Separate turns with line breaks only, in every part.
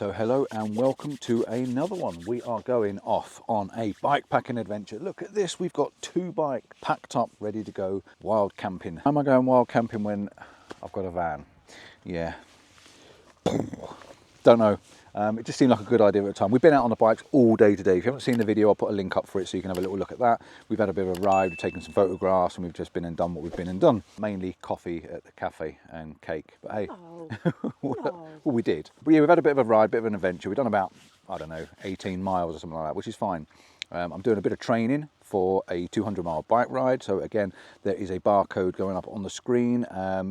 So hello and welcome to another one. We are going off on a bike packing adventure. Look at this, we've got 2 bikes packed up, ready to go wild camping. How am I going wild camping when I've got a van? Yeah, don't know. It just seemed like a good idea at the time. We've been out on the bikes all day today. If you haven't seen the video, I'll put a link up for it so you can have a little look at that. We've had a bit of a ride, we've taken some photographs, and we've just been and done what we've been and done. Mainly coffee at the cafe and cake, but hey, well, we did. But yeah, we've had a bit of a ride, bit of an adventure. We've done about, I don't know, 18 miles or something like that, which is fine. I'm doing a bit of training for a 200-mile bike ride. So again, there is a barcode going up on the screen.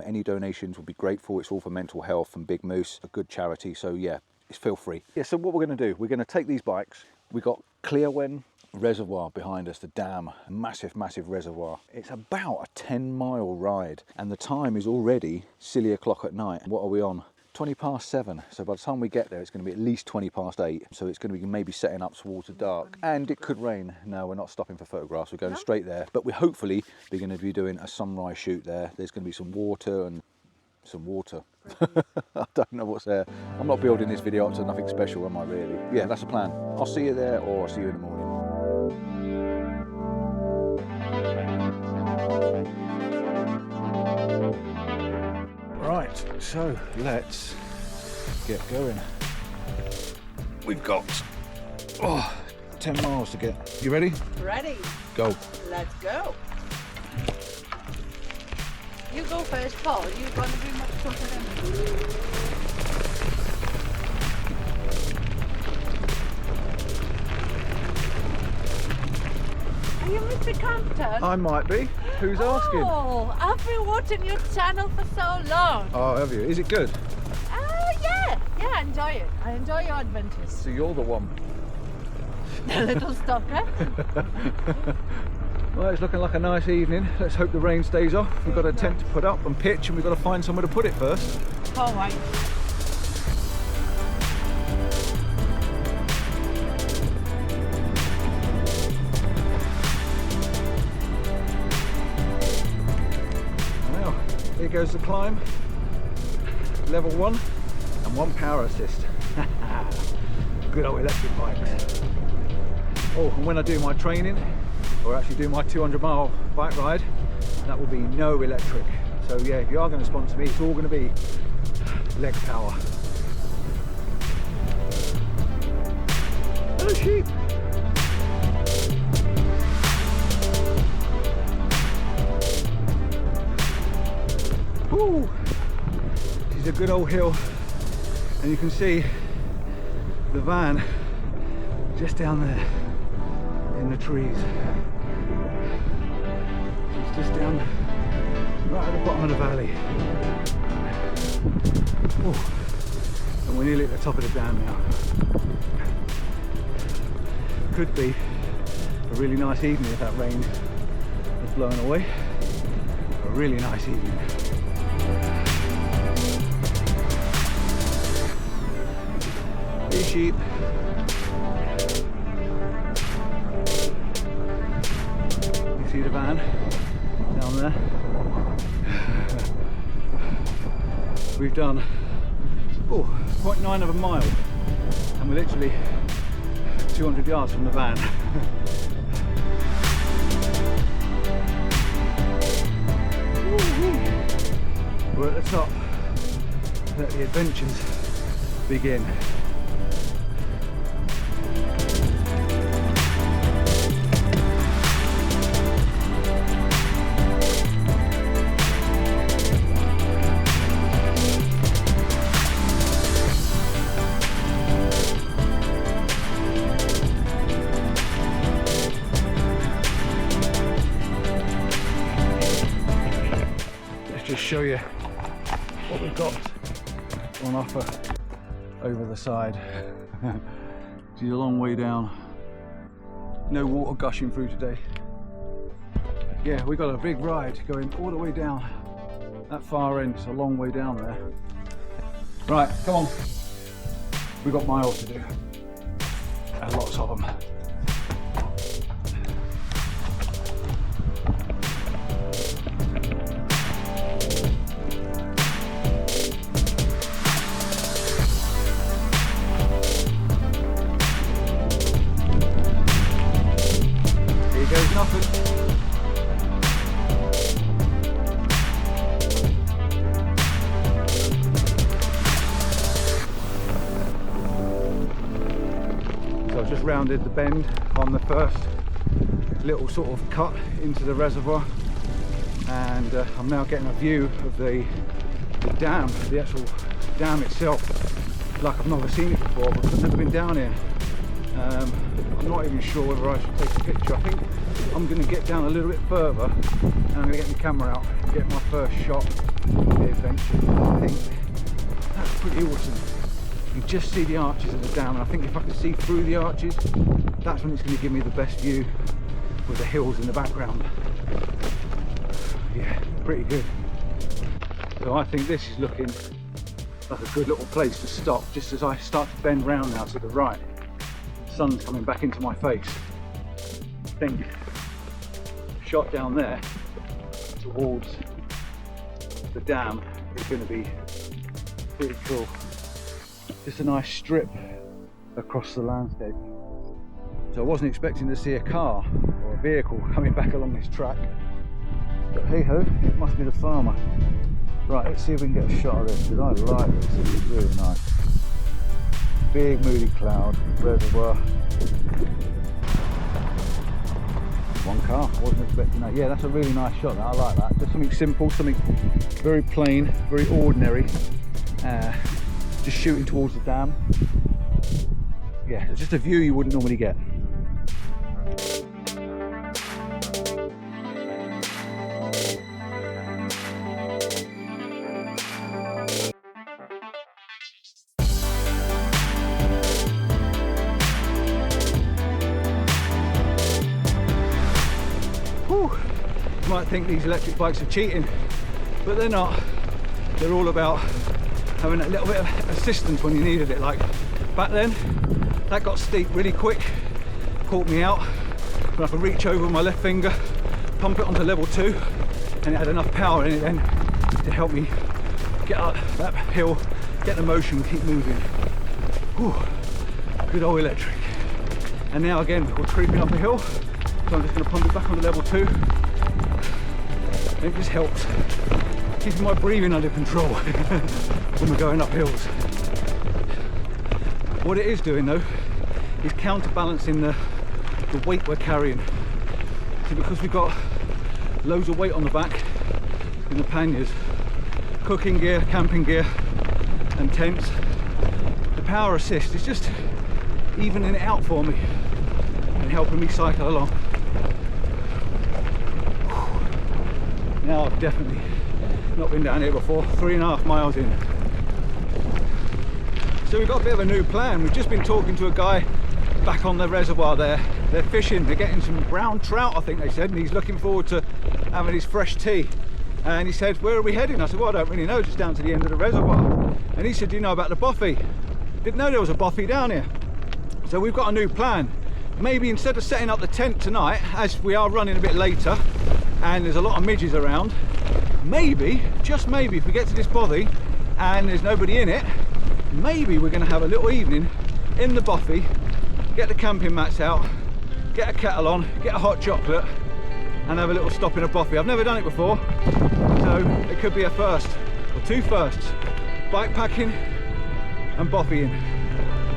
Any donations will be grateful. It's all for mental health and Big Moose, a good charity. So yeah, feel free. Yeah, so what we're going to do, we're going to take these bikes. We've got Claerwen Reservoir behind us, the dam, a massive reservoir. It's about a 10-mile ride and the time is already silly o'clock at night. What are we on? 20 past 7. So by the time we get there, it's going to be at least 20 past 8. So it's going to be maybe setting up towards dark, and it could rain. No, we're not stopping for photographs. We're going straight there, but we're hopefully going to be doing a sunrise shoot there. There's going to be some water and some water. I don't know what's there. I'm not building this video up to nothing special, am I really? Yeah, that's the plan. I'll see you there, or I'll see you in the morning. Right, so let's get going. We've got 10 miles to get. You ready? Ready. Go.
Let's go. You go first, Paul. You're going to be much quicker than me. Are you Mr. Compton?
I might be. Who's asking?
Oh, I've been watching your channel for so long.
Oh, have you? Is it good?
Yeah. Yeah, I enjoy it. I enjoy your adventures.
So you're the one.
The little stalker.
Well, it's looking like a nice evening. Let's hope the rain stays off. We've got a tent to put up and pitch, and we've got to find somewhere to put it first.
All right.
Well, here goes the climb. Level 1 and 1 power assist. Good old electric bikes. Oh, and when I do my training, or actually do my 200-mile bike ride, that will be no electric. So yeah, if you are going to sponsor me, it's all going to be leg power. Hello, sheep. Woo! This is a good old hill, and you can see the van just down there in the trees. It's just down right at the bottom of the valley. Ooh. And we're nearly at the top of the dam now. Could be a really nice evening if that rain is blowing away. A really nice evening. Hey sheep. See the van down there. We've done 0.9 of a mile, and we're literally 200 yards from the van. We're at the top. Let the adventures begin. Just show you what we've got on offer over the side. She's a long way down. No water gushing through today. Yeah, we got a big ride going all the way down that far end. It's a long way down there. Right, come on. We've got miles to do, and lots of them. just rounded the bend on the first little sort of cut into the reservoir, and I'm now getting a view of the dam, the actual dam itself, like I've never seen it before because I've never been down here. I'm not even sure whether I should take a picture. I think I'm going to get down a little bit further and I'm going to get my camera out and get my first shot of the adventure. I think that's pretty awesome. You can just see the arches of the dam, and I think if I can see through the arches, that's when it's going to give me the best view with the hills in the background. Yeah, pretty good. So I think this is looking like a good little place to stop just as I start to bend round now to the right. The sun's coming back into my face. I think shot down there towards the dam is going to be pretty cool. Just a nice strip across the landscape. So I wasn't expecting to see a car or a vehicle coming back along this track, but hey ho, it must be the farmer. Right, let's see if we can get a shot of this, because I like this. This is really nice. Big moody cloud, reservoir. One car, I wasn't expecting that. Yeah, that's a really nice shot. I like that. Just something simple, something very plain, very ordinary. Just shooting towards the dam. Yeah, it's just a view you wouldn't normally get. Whew. You might think these electric bikes are cheating, but they're not. They're all about having a little bit of assistance when you needed it. Like back then, that got steep really quick, caught me out, and I could reach over with my left finger, pump it onto level 2, and it had enough power in it then to help me get up that hill, get the motion, keep moving. Whew. Good old electric. And now again, we're creeping up a hill, so I'm just going to pump it back onto level 2. And it just helps keeping my breathing under control when we're going up hills. What it is doing though is counterbalancing the weight we're carrying. So because we've got loads of weight on the back in the panniers, cooking gear, camping gear and tents, the power assist is just evening it out for me and helping me cycle along. Now I've definitely not been down here before, 3.5 miles in. So we've got a bit of a new plan. We've just been talking to a guy back on the reservoir there. They're fishing, they're getting some brown trout, I think they said, and he's looking forward to having his fresh tea. And he said, where are we heading? I said, well, I don't really know, just down to the end of the reservoir. And he said, do you know about the bothy? Didn't know there was a bothy down here. So we've got a new plan. Maybe instead of setting up the tent tonight, as we are running a bit later and there's a lot of midges around, maybe, just maybe, if we get to this bothy and there's nobody in it, maybe we're going to have a little evening in the bothy, get the camping mats out, get a kettle on, get a hot chocolate and have a little stop in a bothy. I've never done it before, so it could be a first, or two firsts. Bike packing and bothying.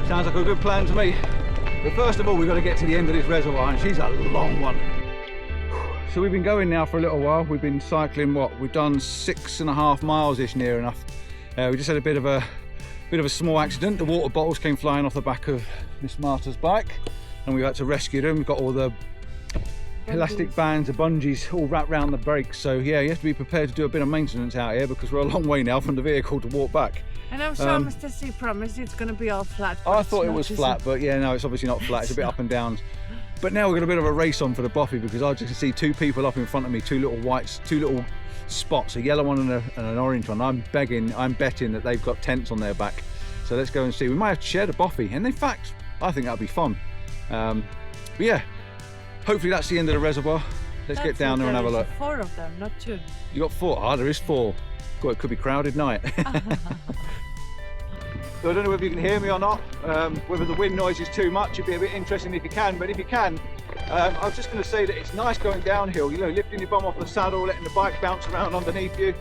Sounds like a good plan to me. But first of all, we've got to get to the end of this reservoir, and she's a long one. So we've been going now for a little while. We've been cycling, what, we've done 6.5 miles-ish near enough. We just had a bit of a small accident. The water bottles came flying off the back of Miss Marta's bike, and we had to rescue them. We've got all the elastic bands, the bungees all wrapped around the brakes. So yeah, you have to be prepared to do a bit of maintenance out here because we're a long way now from the vehicle to walk back.
And I'm sure Mr. C promised it's going to be all flat.
I thought it was flat, but yeah, no, it's obviously not flat. It's a bit up and down. But now we've got a bit of a race on for the bothy because I just see two people up in front of me, two little whites, two little spots, a yellow one and an orange one. I'm betting that they've got tents on their back. So let's go and see. We might have to share the bothy, and in fact, I think that'll be fun. But yeah, hopefully that's the end of the reservoir. Let's get down there and have a look.
4 of them, not 2.
You got 4? Ah, there is 4. God, it could be crowded night. So I don't know whether you can hear me or not, whether the wind noise is too much. It'd be a bit interesting if you can, but if you can, I was just going to say that it's nice going downhill, you know, lifting your bum off the saddle, letting the bike bounce around underneath you.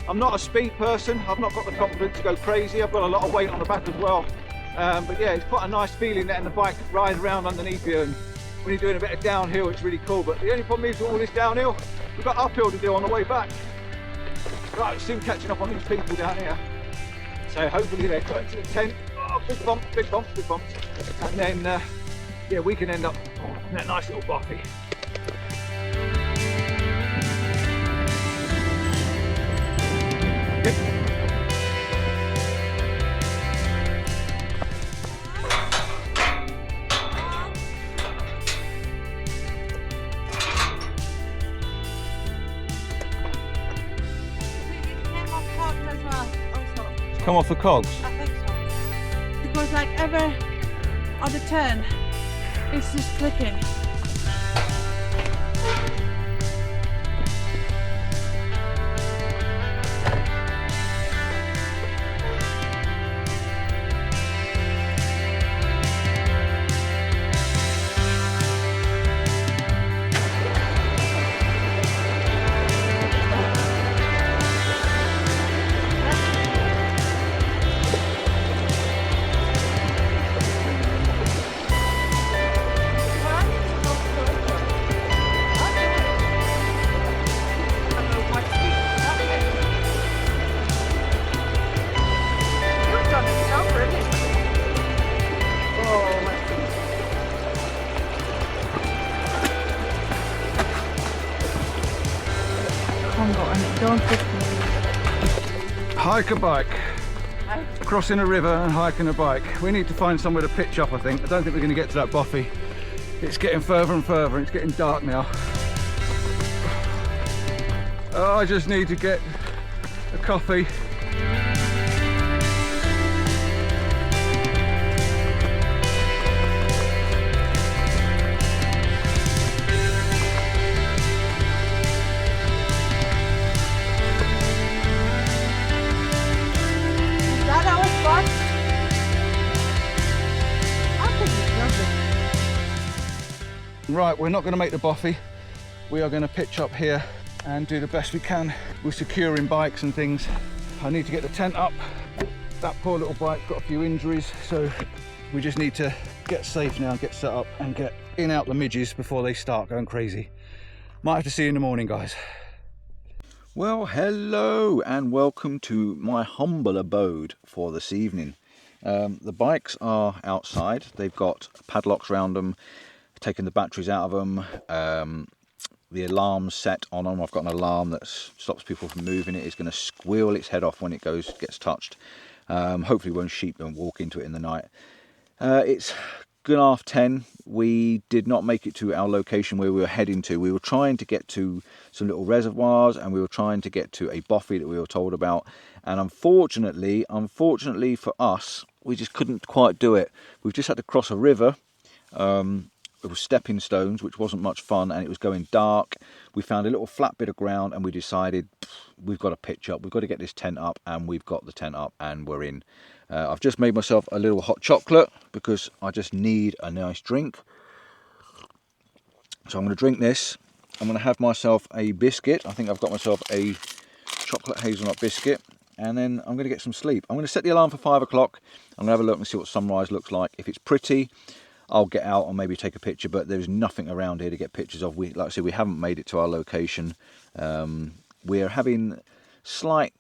I'm not a speed person, I've not got the confidence to go crazy, I've got a lot of weight on the back as well, But yeah, it's quite a nice feeling letting the bike ride around underneath you, and when you're doing a bit of downhill, it's really cool. But the only problem is with all this downhill, we've got uphill to do on the way back. Right, soon catching up on these people down here. So hopefully they're going to the tent. Oh, big bumps, big bumps, big bumps. And then, yeah, we can end up in that nice little bothy. Come off the cogs?
I think so. Because like every other turn, it's just clicking.
Hike a bike. Crossing a river and hiking a bike. We need to find somewhere to pitch up, I think. I don't think we're going to get to that bothy. It's getting further and further, and it's getting dark now. Oh, I just need to get a coffee. Right, we're not going to make the bothy. We are going to pitch up here and do the best we can with securing bikes and things. I need to get the tent up. That poor little bike's got a few injuries, so we just need to get safe now, get set up and get in out the midges before they start going crazy. Might have to see you in the morning, guys. Well, hello and welcome to my humble abode for this evening. The bikes are outside. They've got padlocks around them, taken the batteries out of them, the alarm's set on them. I've got an alarm that stops people from moving it. It's going to squeal its head off when it gets touched. Hopefully won't sheep and walk into it in the night. It's good half 10. We did not make it to our location where we were heading to. We were trying to get to some little reservoirs, and we were trying to get to a bothy that we were told about, and unfortunately for us, we just couldn't quite do it. We've just had to cross a river. It was stepping stones, which wasn't much fun, and it was going dark. We found a little flat bit of ground, and we decided we've got to pitch up. We've got to get this tent up, and we've got the tent up, and we're in. I've just made myself a little hot chocolate because I just need a nice drink. So I'm going to drink this. I'm going to have myself a biscuit. I think I've got myself a chocolate hazelnut biscuit, and then I'm going to get some sleep. I'm going to set the alarm for 5 o'clock. I'm going to have a look and see what sunrise looks like. If it's pretty, I'll get out and maybe take a picture, but there's nothing around here to get pictures of. Like I said, we haven't made it to our location. We're having slight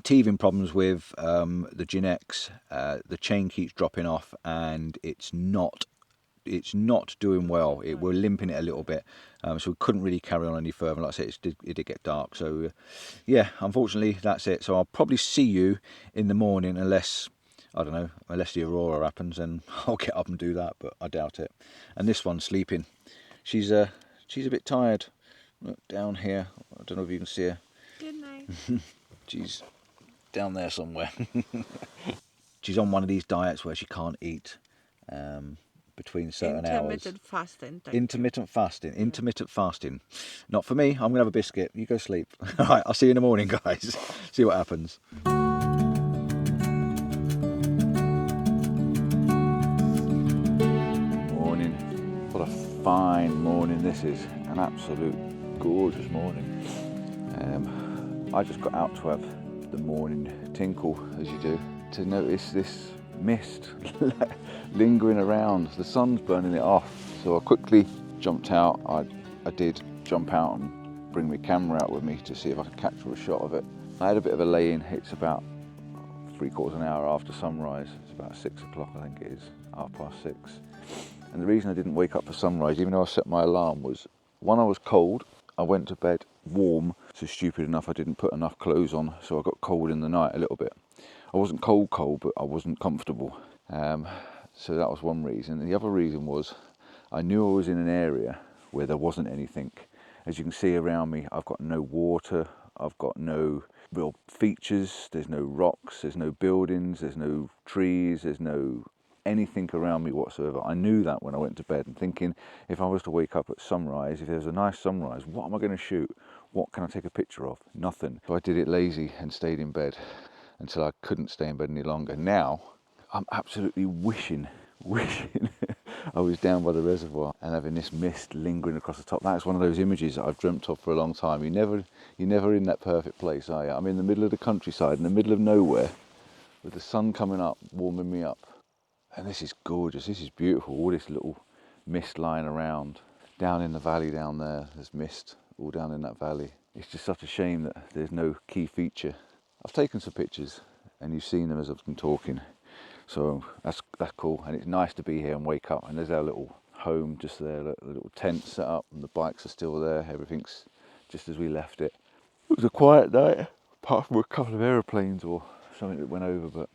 teething problems with the Gen-X. The chain keeps dropping off, and it's not doing well. We're limping it a little bit, so we couldn't really carry on any further. Like I said, it did get dark, so yeah, unfortunately that's it. So I'll probably see you in the morning, unless, I don't know, unless the aurora happens, and I'll get up and do that, but I doubt it. And this one's sleeping. She's a bit tired. Look down here. I don't know if you can see her.
Good night.
She's down there somewhere. She's on one of these diets where she can't eat between certain hours. Intermittent fasting. Not for me. I'm going to have a biscuit. You go sleep. All right, I'll see you in the morning, guys. See what happens. What a fine morning this is. An absolute gorgeous morning. I just got out to have the morning tinkle, as you do, to notice this mist lingering around. The sun's burning it off. So I quickly jumped out. I did jump out and bring my camera out with me to see if I could capture a shot of it. I had a bit of a lay-in. It's about 3/4 an hour after sunrise. It's about 6 o'clock, I think it is, 6:30. And the reason I didn't wake up for sunrise, even though I set my alarm, was one, I was cold. I went to bed warm, so stupid enough I didn't put enough clothes on, so I got cold in the night a little bit. I wasn't cold, but I wasn't comfortable. So that was one reason. And the other reason was I knew I was in an area where there wasn't anything. As you can see around me, I've got no water, I've got no real features, there's no rocks, there's no buildings, there's no trees, there's no anything around me whatsoever. I knew that when I went to bed, and thinking, if I was to wake up at sunrise, if there's a nice sunrise, what am I going to shoot? What can I take a picture of? Nothing. So I did it lazy and stayed in bed until I couldn't stay in bed any longer. Now I'm absolutely wishing I was down by the reservoir and having this mist lingering across the top. That's one of those images that I've dreamt of for a long time. You're never in that perfect place, are you? I'm in the middle of the countryside, in the middle of nowhere, with the sun coming up, warming me up. And this is gorgeous, this is beautiful. All this little mist lying around. Down in the valley down there, there's mist all down in that valley. It's just such a shame that there's no key feature. I've taken some pictures and you've seen them as I've been talking. So that's cool, and it's nice to be here and wake up. And there's our little home just there, the little tent set up, and the bikes are still there. Everything's just as we left it. It was a quiet night, apart from a couple of aeroplanes or something that went over, but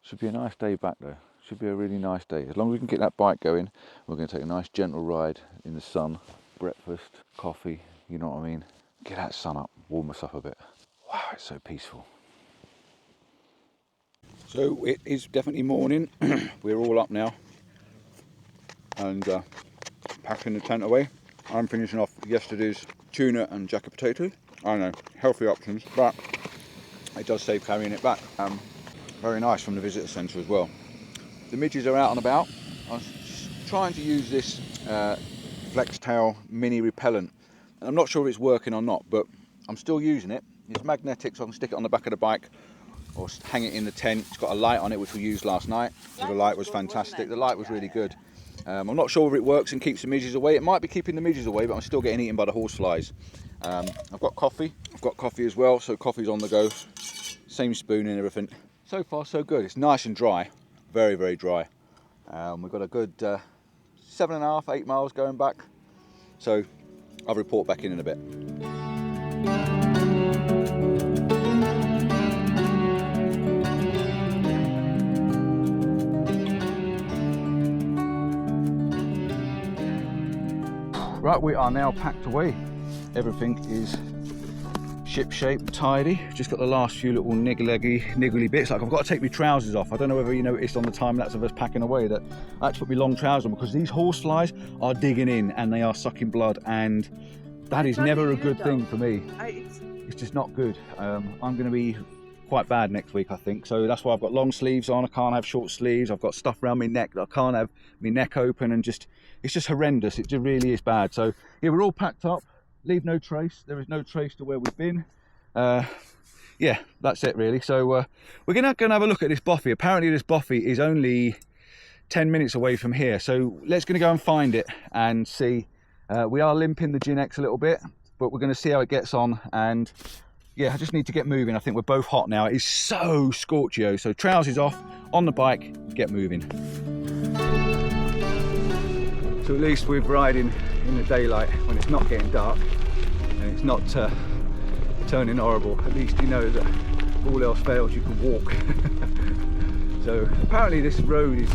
should be a nice day back though. Should be a really nice day. As long as we can get that bike going, we're going to take a nice gentle ride in the sun, breakfast, coffee, you know what I mean? Get that sun up, warm us up a bit. Wow, it's so peaceful. So it is definitely morning. We're all up now and packing the tent away. I'm finishing off yesterday's tuna and jacket potato. I know, healthy options, but it does save carrying it back. Very nice from the visitor centre as well. The midges are out and about. I was trying to use this Flextail mini repellent. I'm not sure if it's working or not, but I'm still using it. It's magnetic, so I can stick it on the back of the bike or hang it in the tent. It's got a light on it, which we used last night. The light was fantastic. The light was really good. I'm not sure if it works and keeps the midges away. It might be keeping the midges away, but I'm still getting eaten by the horseflies. I've got coffee. I've got coffee as well, so coffee's on the go. Same spoon and everything. So far, so good. It's nice and dry. Very, very dry. We've got a good 7.5, 8 miles going back. So I'll report back in a bit. Right, we are now packed away. Everything is ship-shape, tidy. Just got the last few little niggly bits. Like I've got to take my trousers off. I don't know whether you noticed on the time lapse of us packing away that I had to put my long trousers on because these horseflies are digging in and they are sucking blood, and that is never a good thing for me. It's just not good. I'm going to be quite bad next week, I think. So that's why I've got long sleeves on. I can't have short sleeves. I've got stuff around my neck that I can't have my neck open, and it's just horrendous. It just really is bad. So yeah, we're all packed up. Leave no trace. There is no trace to where we've been. Yeah, that's it really. So we're gonna have a look at this bothy. Apparently this bothy is only 10 minutes away from here. So let's gonna go and find it and see. We are limping the Gin X a little bit, but we're gonna see how it gets on. And yeah, I just need to get moving. I think we're both hot now. It is so scorchio. So trousers off, on the bike, get moving. So at least we're riding in the daylight when it's not getting dark and it's not turning horrible. At least you know that if all else fails, you can walk. So apparently this road is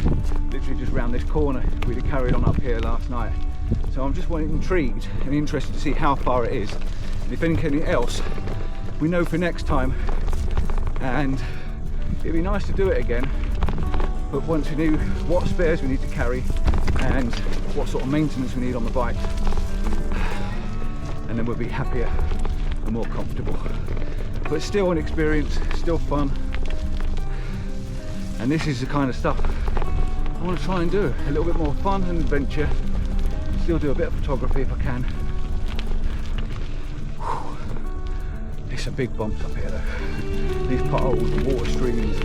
literally just around this corner. We'd have carried on up here last night. So I'm just intrigued and interested to see how far it is. And if anything else, we know for next time, and it'd be nice to do it again, but once we knew what spares we need to carry and what sort of maintenance we need on the bike, and then we'll be happier and more comfortable. But still an experience, still fun, and this is the kind of stuff I want to try and do. A little bit more fun and adventure, still do a bit of photography if I can. There's some big bumps up here though. These potholes and water streams.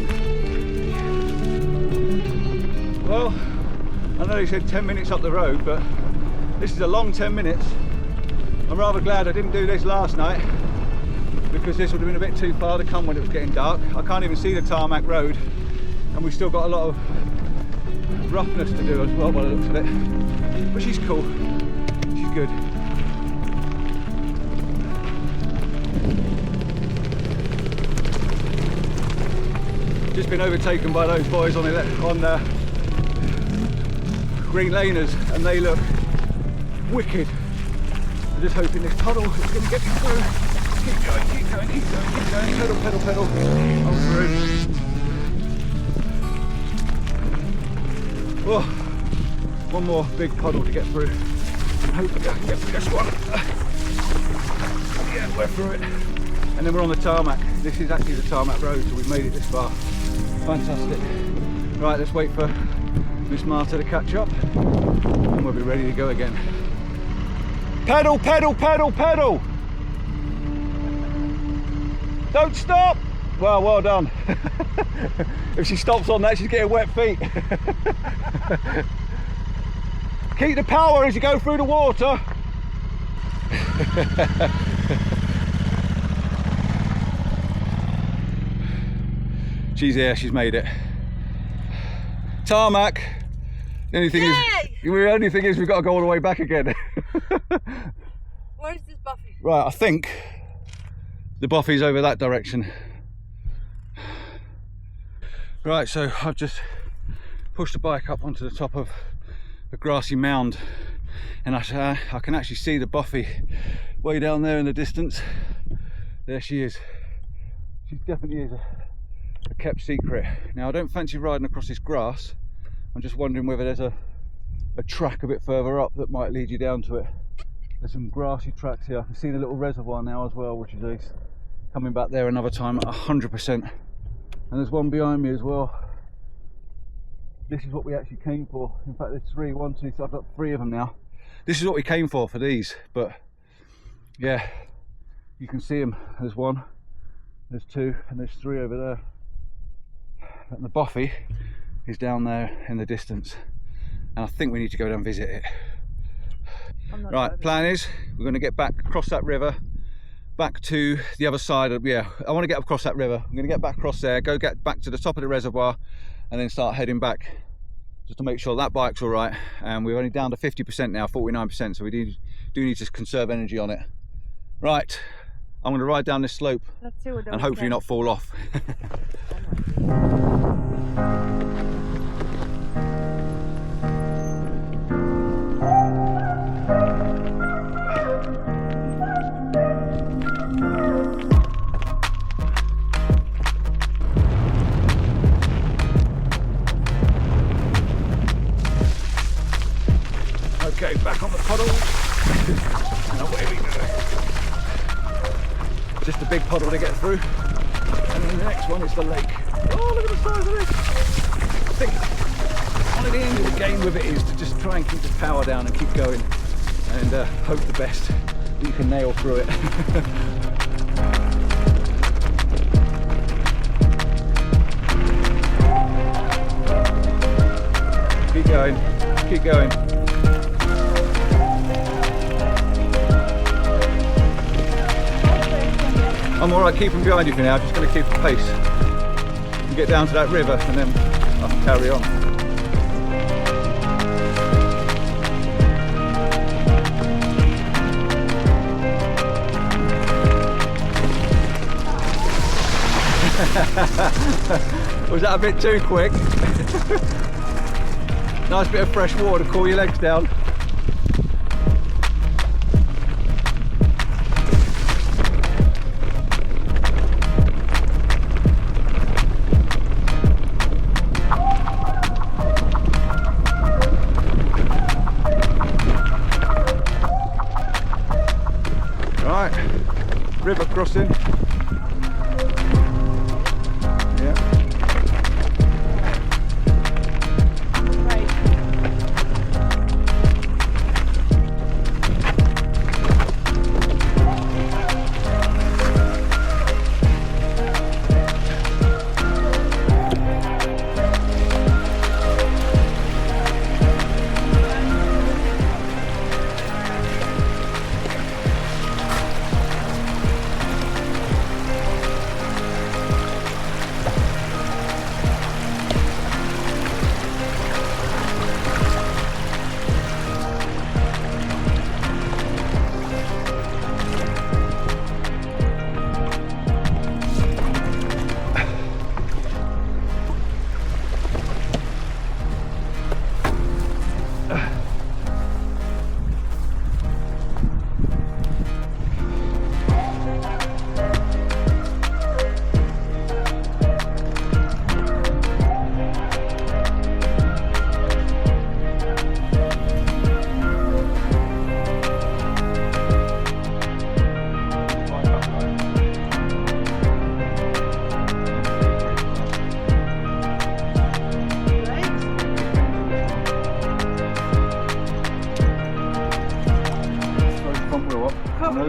Well, I know he said 10 minutes up the road, but this is a long 10 minutes. I'm rather glad I didn't do this last night, because this would have been a bit too far to come when it was getting dark. I can't even see the tarmac road, and we've still got a lot of roughness to do as well by the looks of it. But she's cool, she's good. Just been overtaken by those boys on green laners, and they look wicked. I'm just hoping this puddle is going to get me through. Keep going, keep going, keep going, keep going. Pedal, pedal, pedal. I'm through. Oh, one more big puddle to get through. I'm hoping I can get through this one. Yeah, we're through it. And then we're on the tarmac. This is actually the tarmac road, so we've made it this far. Fantastic. Right, let's wait for Miss Marta to catch up, and we'll be ready to go again. Pedal, pedal, pedal, pedal! Don't stop! Well, well done. If she stops on that, she's getting wet feet. Keep the power as you go through the water. She's here, she's made it. Tarmac. The only thing is we've got to go all the way back again.
Where is this bothy?
Right, I think the bothy's over that direction. Right, so I've just pushed the bike up onto the top of a grassy mound, and I can actually see the bothy way down there in the distance. There she is. She definitely is a kept secret. Now, I don't fancy riding across this grass. I'm just wondering whether there's a track a bit further up that might lead you down to it. There's some grassy tracks here. I can see the little reservoir now as well, which is nice. Coming back there another time, 100%. And there's one behind me as well. This is what we actually came for. In fact, there's three. 1, 2, 3. I've got 3 of them now. This is what we came for these. But yeah, you can see them. There's 1, there's 2, and there's 3 over there. And the bothy is down there in the distance, and I think we need to go down and visit it. Right, plan is we're going to get back across that river, back to the other side of, I want to get across that river. I'm going to get back across there, get back to the top of the reservoir, and then start heading back just to make sure that bike's all right. And we're only down to 50% now, 49%, so we do need to conserve energy on it. Right, I'm going to ride down this slope and hopefully not fall off. Okay, back on the puddles. And away we go. Just a big puddle to get through. And then the next one is the lake. Oh, look at the size of this. I think one of the aims of the game with it is to just try and keep the power down and keep going. And hope the best that you can nail through it. Keep going, keep going. I'm alright keeping behind you for now, just going to keep the pace. And get down to that river and then I can carry on. Was that a bit too quick? Nice bit of fresh water to cool your legs down. Right, river crossing. Yeah.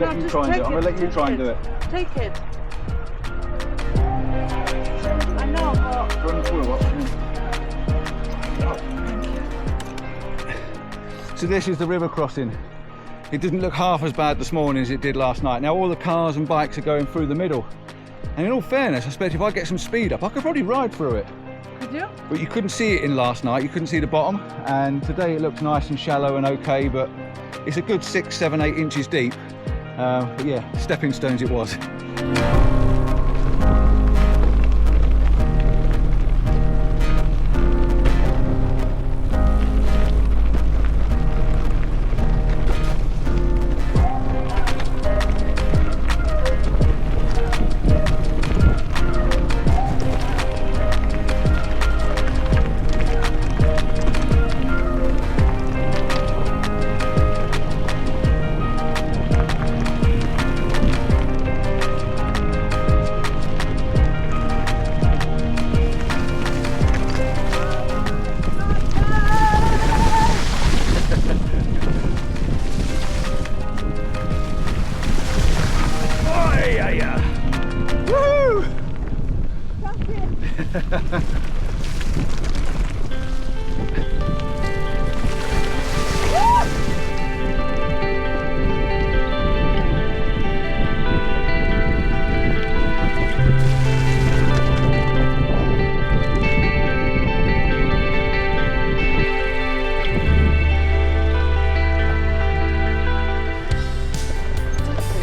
going to let you try and do it. I'm going to let you try and do it.
Take it. I know, but...
Run through it. So this is the river crossing. It doesn't look half as bad this morning as it did last night. Now all the cars and bikes are going through the middle. And in all fairness, I suppose if I get some speed up, I could probably ride through it.
Could you?
But you couldn't see it in last night, you couldn't see the bottom. And today it looks nice and shallow and okay, but it's a good 6, 7, 8 inches deep. But yeah, stepping stones it was.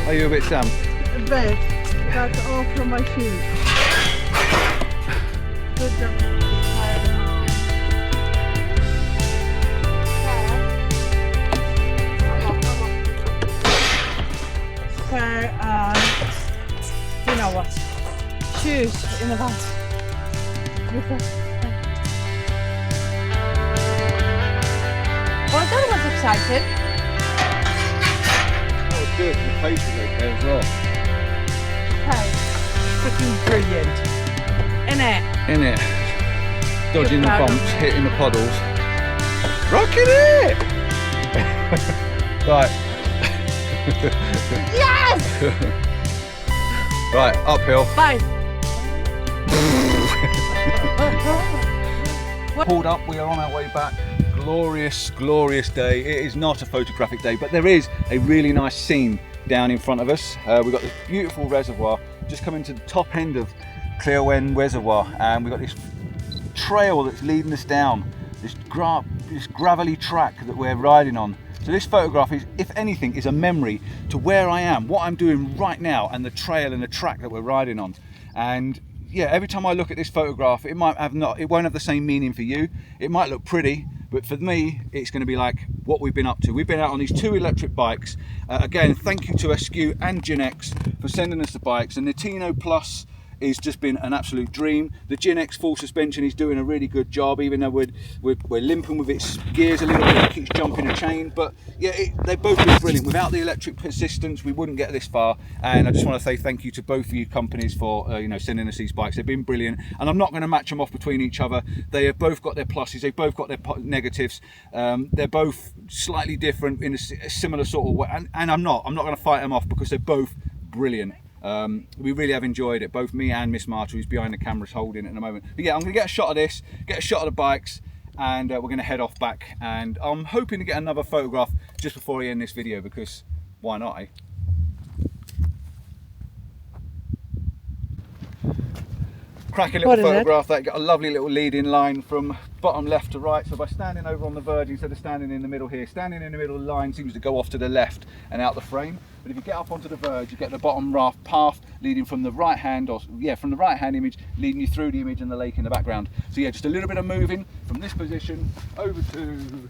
Are you a bit Sam?
A bit. That's all from my shoes. Good job. You know what? Shoes in the van. Well, that was exciting.
Good, the pace is okay as well.
Hey, freaking brilliant.
In it. Dodging the bumps, hitting the puddles. Rocking it! Right.
Yes!
Right, uphill.
Bye.
Pulled up, we are on our way back. Glorious, glorious day. It is not a photographic day, but there is a really nice scene down in front of us. We've got this beautiful reservoir, just coming to the top end of Claerwen Reservoir, and we've got this trail that's leading us down, this gravelly track that we're riding on. So this photograph is, if anything, is a memory to where I am, what I'm doing right now, and the trail and the track that we're riding on. And yeah, every time I look at this photograph, it won't have the same meaning for you. It might look pretty, but for me, it's going to be like what we've been up to. We've been out on these 2 electric bikes. Again, thank you to Askew and Ginex for sending us the bikes. And the Tino Plus has just been an absolute dream. The Ginex full suspension is doing a really good job, even though we're limping with its gears a little bit, it keeps jumping a chain. But yeah, they've both been brilliant. Without the electric assistance, we wouldn't get this far. And I just want to say thank you to both of you companies for sending us these bikes. They've been brilliant, and I'm not going to match them off between each other. They have both got their pluses, they've both got their negatives. They're both slightly different in a similar sort of way, and I'm not going to fight them off because they're both brilliant. We really have enjoyed it, both me and Miss Marta, who's behind the cameras holding it at the moment. But yeah, I'm going to get a shot of this, get a shot of the bikes, and we're going to head off back. And I'm hoping to get another photograph just before I end this video, because why not, eh? Cracking little photograph that got a lovely little leading line from bottom left to right. So by standing over on the verge instead of standing in the middle here, standing in the middle, the line seems to go off to the left and out the frame. But if you get up onto the verge, you get the bottom raft path leading from the right hand, from the right hand image, leading you through the image and the lake in the background. So yeah, just a little bit of moving from this position over to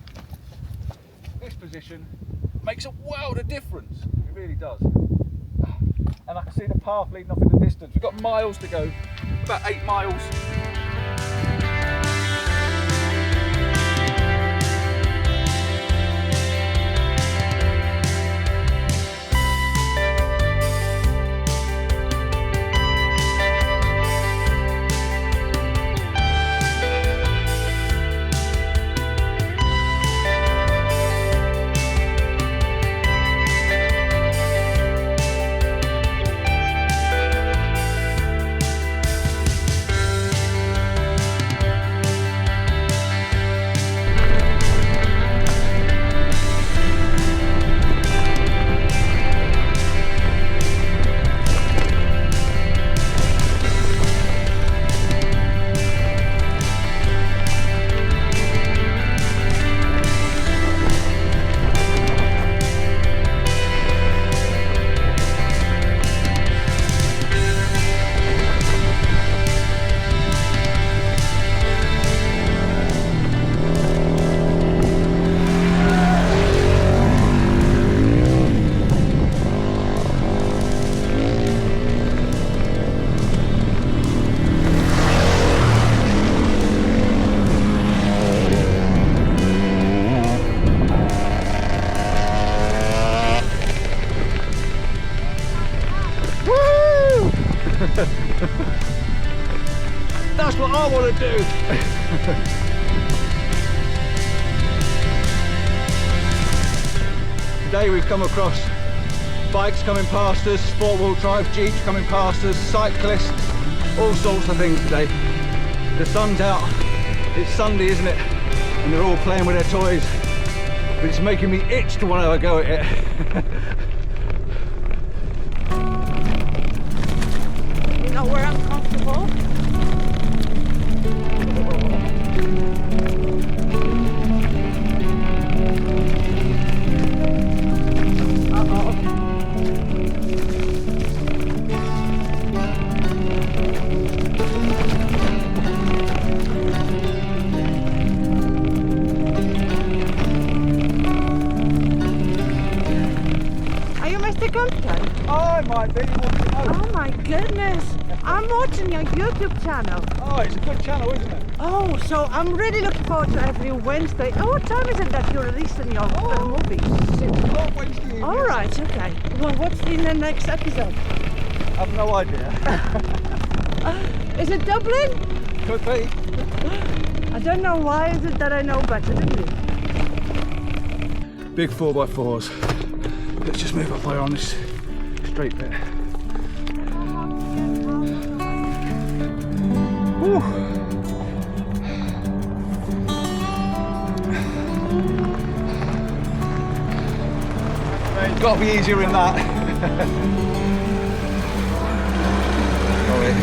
this position makes a world of difference. It really does. And I can see the path leading off in the distance. We've got miles to go, about 8 miles. I want to do. Today we've come across bikes coming past us, four-wheel drive Jeeps coming past us, cyclists, all sorts of things today. The sun's out, it's Sunday, isn't it? And they're all playing with their toys, but it's making me itch to want to have a go at it.
You know where I'm comfortable?
I might be.
Oh my goodness! I'm watching your YouTube channel.
Oh, it's a good channel, isn't it?
Oh, so I'm really looking forward to every Wednesday. Oh, what time is it that you're releasing your movie?
6 o'clock Wednesday evening.
All right, okay. Well, what's in the next episode?
I have no idea.
Is it Dublin?
Could be.
I don't know. Why is it that I know better than you?
Big 4x4s. Let's just move up higher on this straight bit. Whew. It's got to be easier in that. Sorry.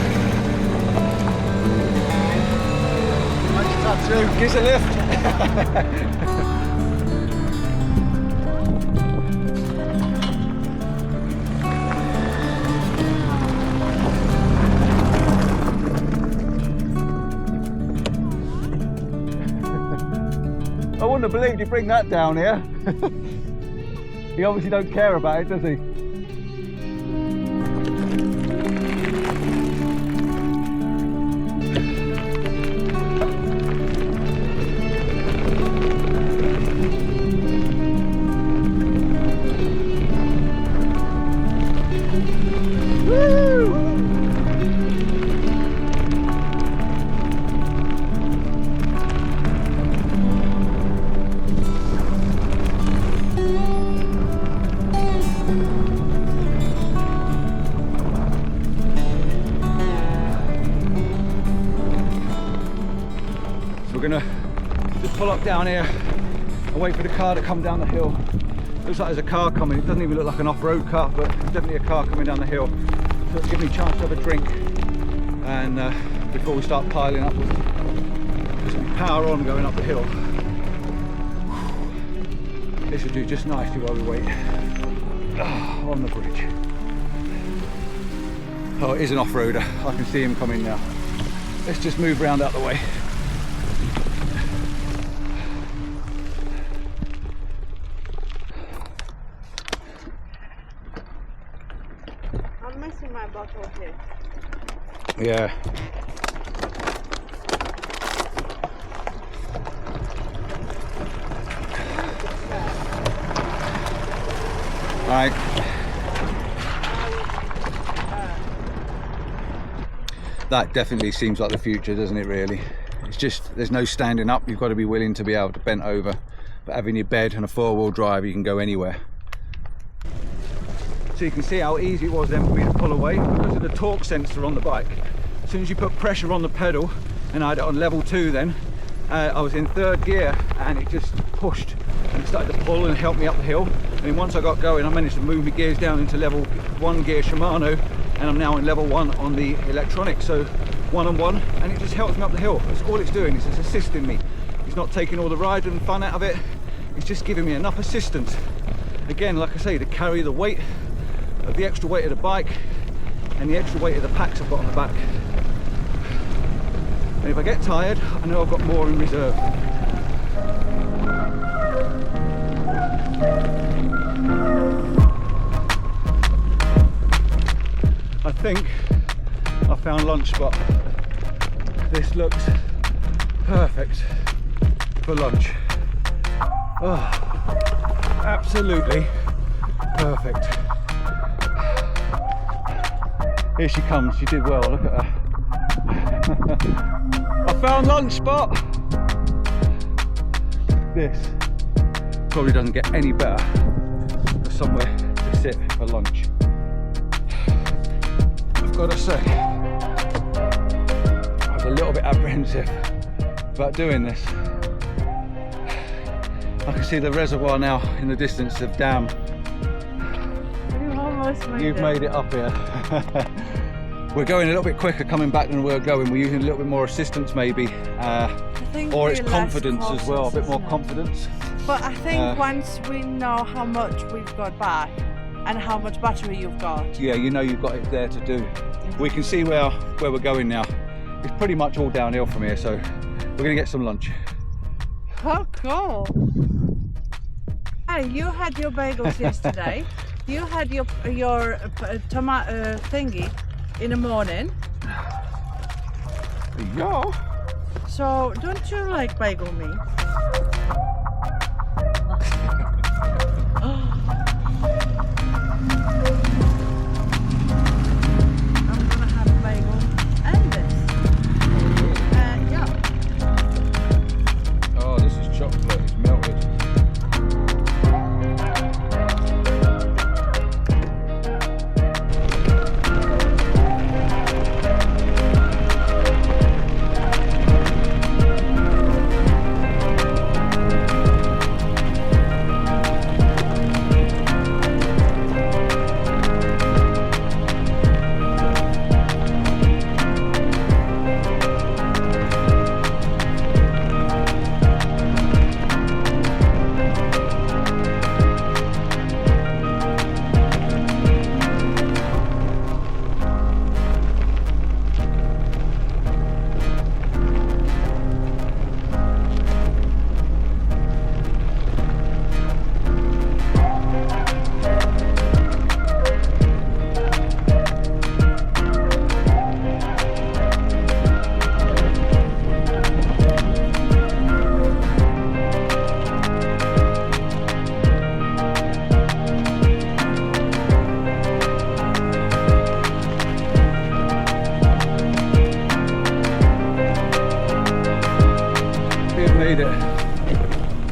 Nice tattoo. Gives a lift. I wouldn't have believed you bring that down here. He obviously don't care about it, does he? We're gonna just pull up down here and wait for the car to come down the hill. Looks like there's a car coming. It doesn't even look like an off-road car, but there's definitely a car coming down the hill. So it'll give me a chance to have a drink, and before we start piling up with some power on going up the hill. This will do just nicely while we wait on the bridge. Oh, it is an off-roader. I can see him coming now. Let's just move round out the way.
I'm missing my bottle here.
Yeah. Right. That definitely seems like the future, doesn't it, really? It's just, there's no standing up. You've got to be willing to be able to bend over. But having your bed and a four-wheel drive, you can go anywhere. So you can see how easy it was then for me to pull away because of the torque sensor on the bike. As soon as you put pressure on the pedal, and I had it on level 2 then, I was in 3rd gear and it just pushed and it started to pull and help me up the hill. And then once I got going, I managed to move my gears down into level 1 gear Shimano, and I'm now in level 1 on the electronic, so 1 and 1, and it just helps me up the hill. That's all it's doing, is it's assisting me. It's not taking all the ride and fun out of it, it's just giving me enough assistance. Again, like I say, to carry the weight of the extra weight of the bike and the extra weight of the packs I've got on the back. And if I get tired, I know I've got more in reserve. I think I found lunch spot. This looks perfect for lunch. Oh, absolutely perfect. Here she comes, she did well, look at her. found lunch spot. This probably doesn't get any better for somewhere to sit for lunch. I've got to say, I was a little bit apprehensive about doing this. I can see the reservoir now in the distance of Dam. You've made it up here. We're going a little bit quicker coming back than we're going. We're using a little bit more assistance maybe. Or it's confidence as well, a bit more confidence.
But I think once we know how much we've got back and how much battery you've got.
Yeah, you know you've got it there to do. We can see where we're going now. It's pretty much all downhill from here, so we're going to get some lunch.
Oh, cool. Hey, you had your bagels yesterday. You had your tomato thingy in the morning.
Yeah.
So don't you like bagel me? I'm gonna have a bagel and this. Yeah.
Oh, this is chocolate. It's melted.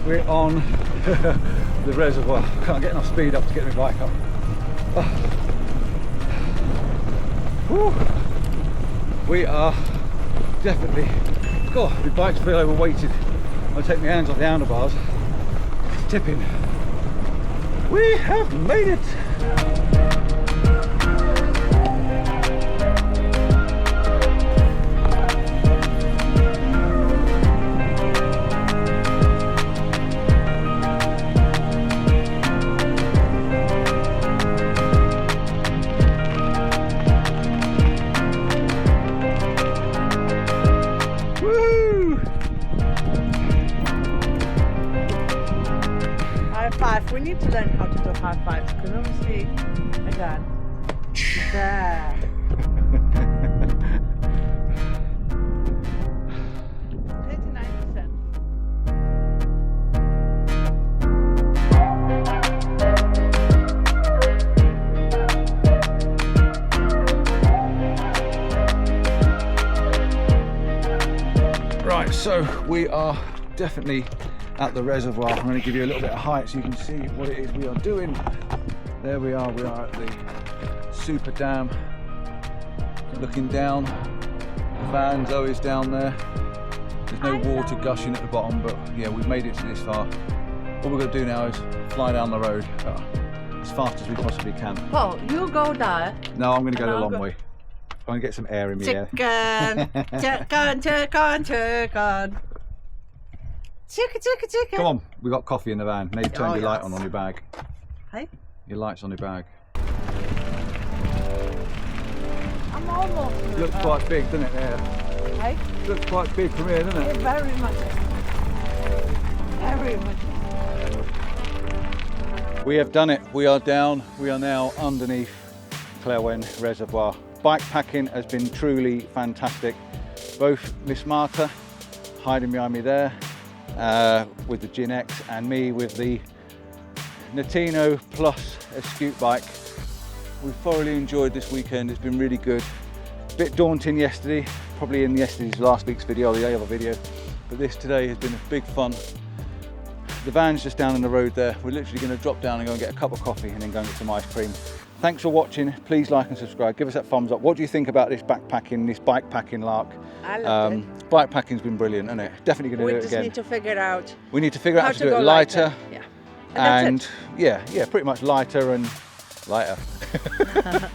We're on the reservoir. Can't get enough speed up to get my bike up. Oh. We are definitely, God, the bikes feel overweighted. I'll take my hands off the handlebars. It's tipping. We have made it.
We need to learn how to do high fives because obviously, again, there. 89%.
Right, so we are definitely at the reservoir. I'm going to give you a little bit of height so you can see what it is we are doing. There we are at the super dam, looking down. The van Zoe's down there. There's no water gushing at the bottom, but yeah, we've made it to this far. What we're going to do now is fly down the road as fast as we possibly can.
Well, you go there.
No, I'm going to go the long way. I'm going to get some air in me here.
Chicken. Chicken.
Come on, we got coffee in the van. Maybe turn your light on your bag.
Hey?
Your light's on your bag.
I'm almost.
Looks quite big, doesn't it? There.
Hey?
Looks quite big from here, doesn't it?
Yeah, very much. Very much.
We have done it. We are down. We are now underneath Claerwen Reservoir. Bikepacking has been truly fantastic. Both Miss Marta hiding behind me there with the Gin X and me with the Notino Plus a scoot bike. We've thoroughly enjoyed this weekend. It's been really good. Bit daunting yesterday, probably in yesterday's last week's video or the other video, but this today has been a big fun. The van's just down in the road there. We're literally going to drop down and go and get a cup of coffee and then go and get some ice cream. Thanks for watching. Please like and subscribe. Give us that thumbs up. What do you think about this backpacking, this bike packing lark?
I loved it.
Bike packing's been brilliant, isn't it? Definitely going to do it again.
We just need to figure out.
We need to figure out how to do it
go
lighter.
Yeah.
And yeah, pretty much lighter and lighter.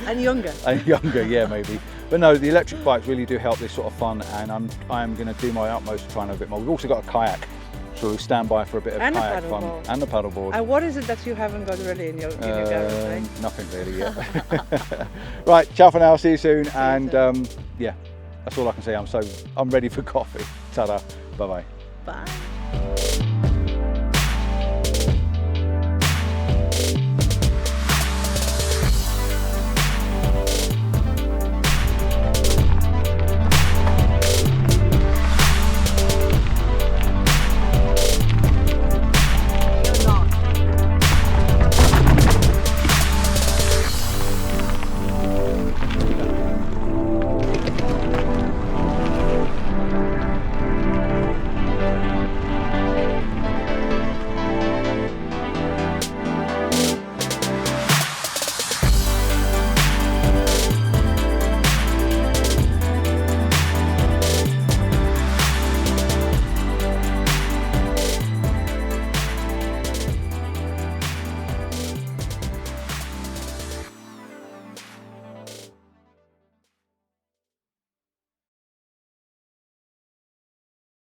And younger.
And younger, yeah, maybe. But no, the electric bikes really do help this sort of fun, and I'm going to do my utmost to try and have a bit more. We've also got a kayak, so we'll stand by for a bit of kayak fun. And the paddleboard.
And what is it that you haven't got really in your garage?
Nothing really yet. Right, ciao for now, see you soon, and yeah, that's all I can say. I'm ready for coffee. Ta-da, bye-bye.
Bye.